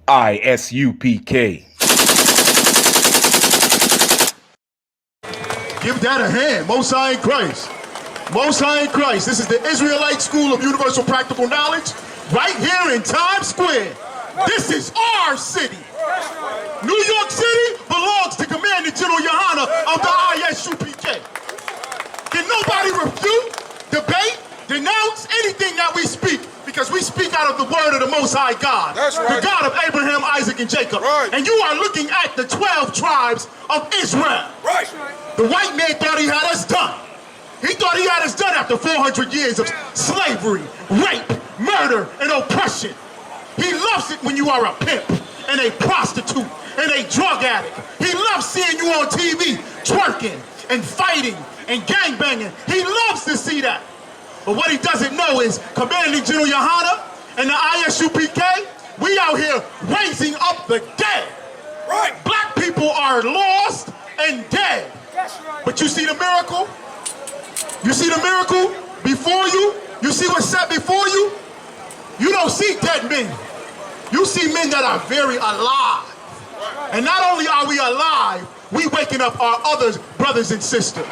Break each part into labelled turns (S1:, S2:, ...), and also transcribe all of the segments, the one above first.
S1: I.S.U.P.K.
S2: Give that a hand. Most High in Christ. Most High in Christ. This is the Israelite School of Universal Practical Knowledge right here in Times Square. This is our city. New York City belongs to Commander General YAHANNA of the I.S.U.P.K. Can nobody refute, debate, denounce anything that we speak, because we speak out of the word of the Most High God.
S3: That's right.
S2: The God of Abraham, Isaac, and Jacob.
S3: Right.
S2: And you are looking at the 12 tribes of Israel.
S3: Right.
S2: The white man thought he had us done. He thought he had us done after 400 years of slavery, rape, murder, and oppression. He loves it when you are a pimp and a prostitute and a drug addict. He loves seeing you on TV twerking and fighting and gangbanging. He loves to see that. But what he doesn't know is Commanding General YAHANNA and the I.S.U.P.K, we out here raising up the dead.
S3: Right.
S2: Black people are lost and dead. But you see the miracle? You see the miracle before you? You see what's set before you? You don't see dead men. You see men that are very alive. And not only are we alive, we waking up our other brothers and sisters.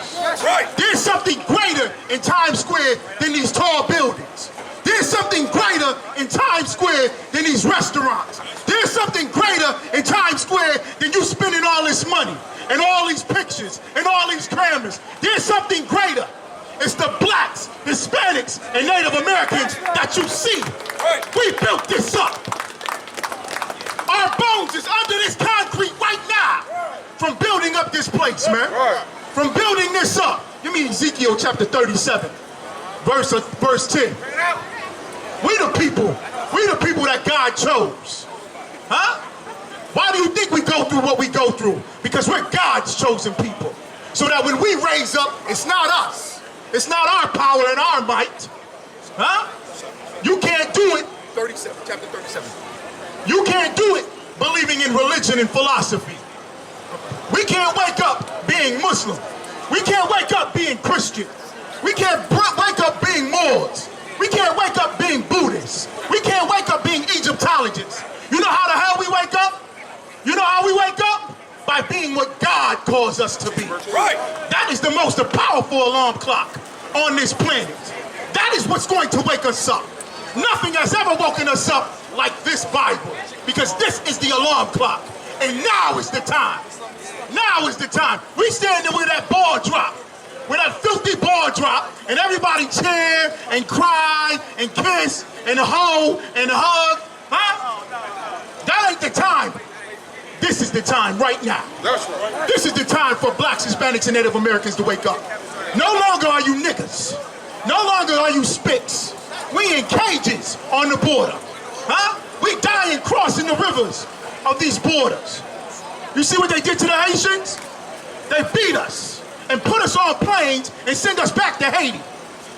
S3: Right.
S2: There's something greater in Times Square than these tall buildings. There's something greater in Times Square than these restaurants. There's something greater in Times Square than you spending all this money and all these pictures and all these cameras. There's something greater. It's the blacks, Hispanics, and Native Americans that you see.
S3: Right.
S2: We built this up. Our bones is under this concrete right now from building up this place, man.
S3: Right.
S2: From building this up. You mean Ezekiel chapter 37, verse 10. We the people that God chose. Huh? Why do you think we go through what we go through? Because we're God's chosen people. So that when we raise up, it's not us. It's not our power and our might. Huh? You can't do it.
S3: 37, chapter 37.
S2: You can't do it believing in religion and philosophy. We can't wake up being Muslim. We can't wake up being Christian. We can't wake up being Moors. We can't wake up being Buddhists. We can't wake up being Egyptologists. You know how the hell we wake up? You know how we wake up? By being what God calls us to be.
S3: Right.
S2: That is the most powerful alarm clock on this planet. That is what's going to wake us up. Nothing has ever woken us up like this Bible, because this is the alarm clock. And now is the time. Now is the time. We standing with that ball drop, with that filthy ball drop, and everybody cheer and cry and kiss and hoe and hug. Huh? That ain't the time. This is the time right now.
S3: That's right.
S2: This is the time for blacks, Hispanics, and Native Americans to wake up. No longer are you niggas. No longer are you spits. We in cages on the border. Huh? We dying crossing the rivers of these borders. You see what they did to the Haitians? They beat us and put us on planes and send us back to Haiti.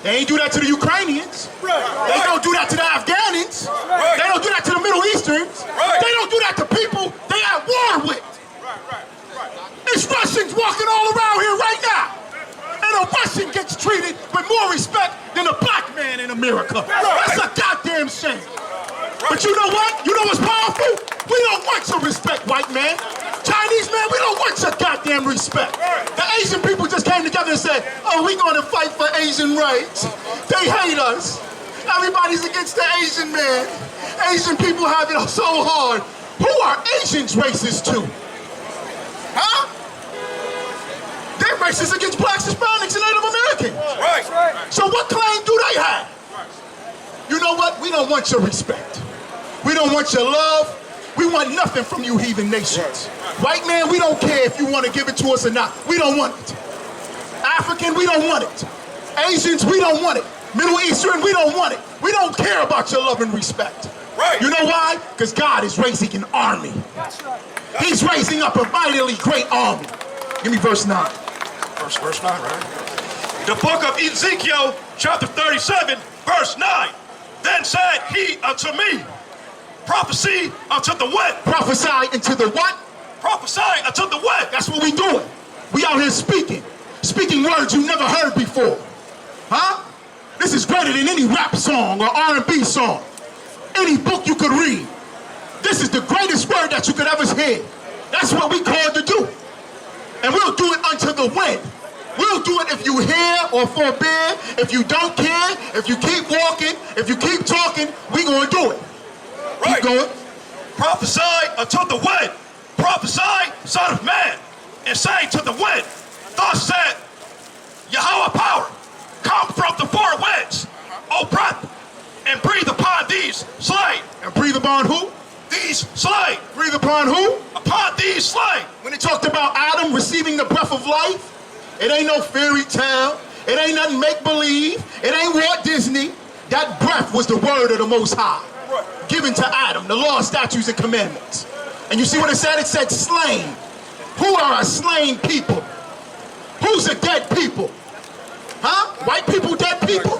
S2: They ain't do that to the Ukrainians. They don't do that to the Afghans. They don't do that to the Middle Easterns. They don't do that to people they at war with. It's Russians walking all around here right now. And a Russian gets treated with more respect than a black man in America. That's a goddamn shame. But you know what? You know what's powerful? We don't want your respect, white man. Chinese man, we don't want your goddamn respect. The Asian people just came together and said, oh, we're going to fight for Asian rights. They hate us. Everybody's against the Asian man. Asian people have it so hard. Who are Asians racist to? Huh? They're racist against blacks, Hispanics, and Native Americans.
S3: Right.
S2: So what claim do they have? You know what? We don't want your respect. We don't want your love. We want nothing from you heathen nations. White man, we don't care if you want to give it to us or not. We don't want it. African, we don't want it. Asians, we don't want it. Middle Eastern, we don't want it. We don't care about your love and respect.
S3: Right.
S2: You know why? Because God is raising an army. He's raising up a mightily great army. Give me verse 9.
S3: Verse 9, right? The book of Ezekiel, chapter 37, verse 9. Then said he unto me, prophesy unto the what?
S2: Prophesy into the what?
S3: Prophesy unto the what?
S2: That's what we doing. We out here speaking. Speaking words you never heard before. Huh? This is greater than any rap song or R&B song. Any book you could read. This is the greatest word that you could ever hear. That's what we called to do. And we'll do it unto the wind. We'll do it if you hear or forbear, if you don't care, if you keep walking, if you keep talking, we gonna do it.
S3: Right.
S2: Keep going.
S3: Prophesy unto the wind. Prophesy, son of man, and say to the wind, thus said Yahweh power, come from the four winds, O breath, and breathe upon these slain.
S2: And breathe upon who?
S3: These slain.
S2: Breathe upon who?
S3: Upon these slain.
S2: When it talked about Adam receiving the breath of life, it ain't no fairy tale. It ain't nothing make-believe. It ain't Walt Disney. That breath was the word of the Most High, given to Adam, the law, statutes, and commandments. And you see what it said? It said slain. Who are a slain people? Who's a dead people? Huh? White people, dead people?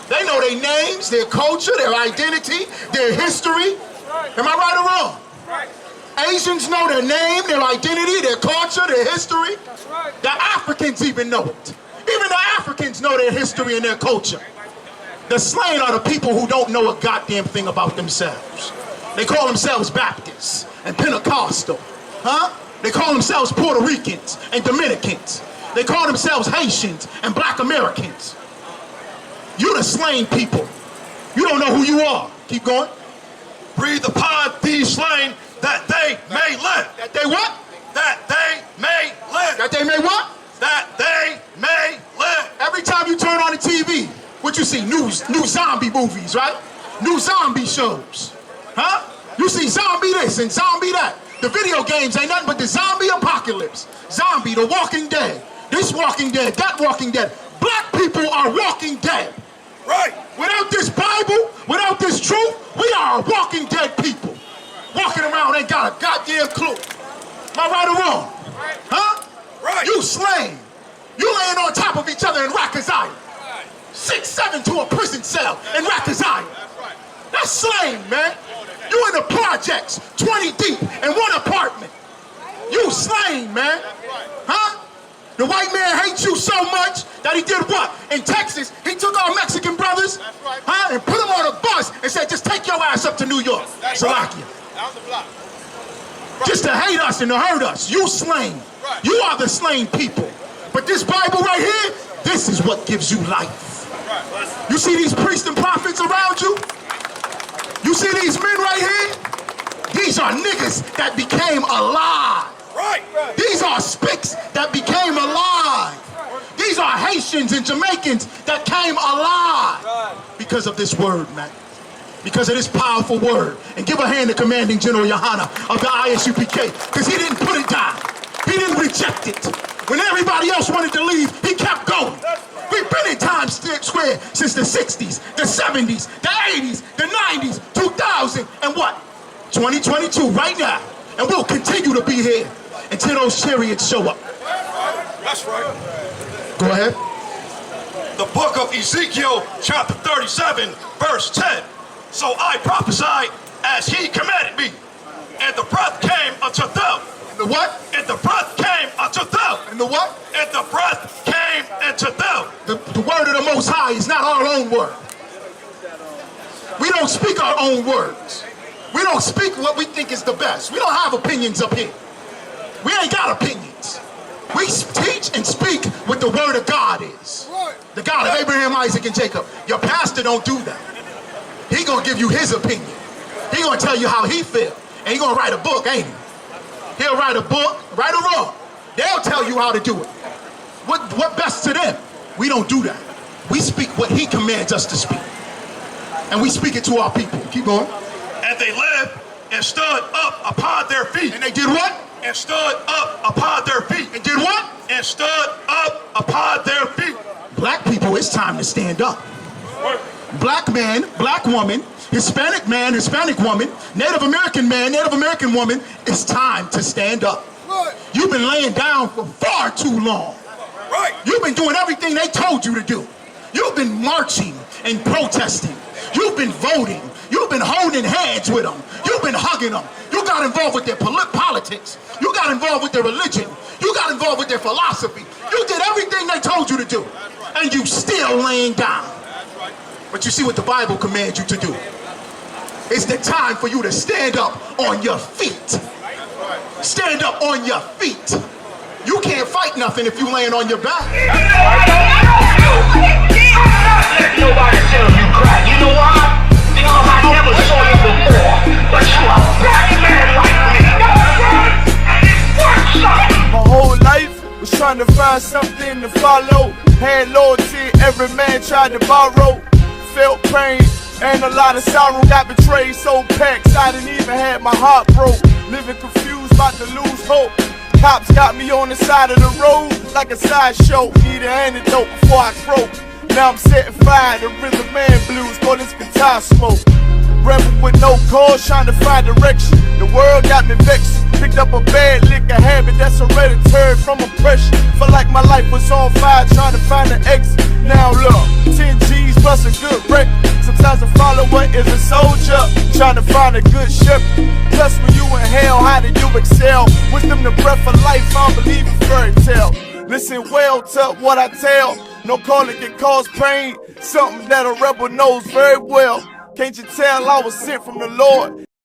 S2: They know their names, their culture, their identity, their history. Am I right or wrong? Asians know their name, their identity, their culture, their history. The Africans even know it. Even the Africans know their history and their culture. The slain are the people who don't know a goddamn thing about themselves. They call themselves Baptists and Pentecostal. Huh? They call themselves Puerto Ricans and Dominicans. They call themselves Haitians and Black Americans. You the slain people. You don't know who you are. Keep going.
S3: Breathe upon these slain that they may live.
S2: That they what?
S3: That they may live.
S2: That they may what?
S3: That they may live.
S2: Every time you turn on the TV, what you see? New zombie movies, right? New zombie shows. Huh? You see zombie this and zombie that. The video games ain't nothing but the zombie apocalypse. Zombie, the Walking Dead. This Walking Dead, that Walking Dead. Black people are walking dead.
S3: Right.
S2: Without this Bible, without this truth, we are a walking dead people. Walking around ain't got a goddamn clue. Am I right or wrong? Huh?
S3: Right.
S2: You slain. You laying on top of each other in Rikers Island. 6'7" to a prison cell in Rikers Island. That's slain, man. You in the projects, 20 deep in one apartment. You slain, man. Huh? The white man hates you so much that he did what? In Texas, he took our Mexican brothers, huh, and put them on a bus and said, just take your ass up to New York, Salakia. Just to hate us and to hurt us. You slain. You are the slain people. But this Bible right here, this is what gives you life. You see these priests and prophets around you? You see these men right here? These are niggas that became alive.
S3: Right.
S2: These are SPICs that became alive. These are Haitians and Jamaicans that came alive because of this word, man. Because of this powerful word. And give a hand to Commanding General YAHANNA of the I.S.U.P.K. because he didn't put it down. He didn't reject it. When everybody else wanted to leave, he kept going. We've been in Times Square since the 60s, the 70s, the 80s, the 90s, 2000, and what? 2022, right now. And we'll continue to be here until those chariots show up.
S3: That's right.
S2: Go ahead.
S3: The book of Ezekiel, chapter 37, verse 10. So I prophesied as he commanded me, and the breath came unto them.
S2: And the what?
S3: And the breath came unto them.
S2: And the what?
S3: And the breath came into them.
S2: The word of the Most High is not our own word. We don't speak our own words. We don't speak what we think is the best. We don't have opinions up here. We ain't got opinions. We teach and speak what the word of God is. The God of Abraham, Isaac, and Jacob. Your pastor don't do that. He gonna give you his opinion. He gonna tell you how he feel. And he gonna write a book, ain't he? He'll write a book, right or wrong. They'll tell you how to do it. What best to them? We don't do that. We speak what he commands us to speak. And we speak it to our people. Keep going.
S3: And they lived and stood up upon their feet.
S2: And they did what?
S3: And stood up upon their feet.
S2: And did what?
S3: And stood up upon their feet.
S2: Black people, it's time to stand up. Black man, black woman, Hispanic man, Hispanic woman, Native American man, Native American woman, it's time to stand up. You've been laying down for far too long.
S3: Right.
S2: You've been doing everything they told you to do. You've been marching and protesting. You've been voting. You've been holding hands with them. You've been hugging them. You got involved with their politics. You got involved with their religion. You got involved with their philosophy. You did everything they told you to do. And you still laying down. But you see what the Bible commands you to do. It's the time for you to stand up on your feet. Stand up on your feet. You can't fight nothing if you laying on your back.
S1: Nobody tell you cry. You know why? Because I never saw you before. But you a black man like me. And it's worth something.
S4: My whole life was trying to find something to follow. Had loyalty, every man tried to borrow. Felt pain and a lot of sorrow. Got betrayed, so packed, I didn't even have my heart broke. Living confused, about to lose hope. Cops got me on the side of the road like a sideshow. Need an antidote before I croak. Now I'm setting fire to rhythm man blues, call this guitar smoke. Rebel with no cause, trying to find direction. The world got me vexed. Picked up a bad liquor habit that's hereditary from oppression. Felt like my life was on fire, trying to find an exit. Now look, 10 G's plus a good record. Sometimes a follower is a soldier, trying to find a good shepherd. Plus when you in hell, how do you excel? Wisdom the breath of life, I don't believe in fairy tale. Listen well to what I tell. No calling can cause pain, something that a rebel knows very well. Can't you tell I was sent from the Lord?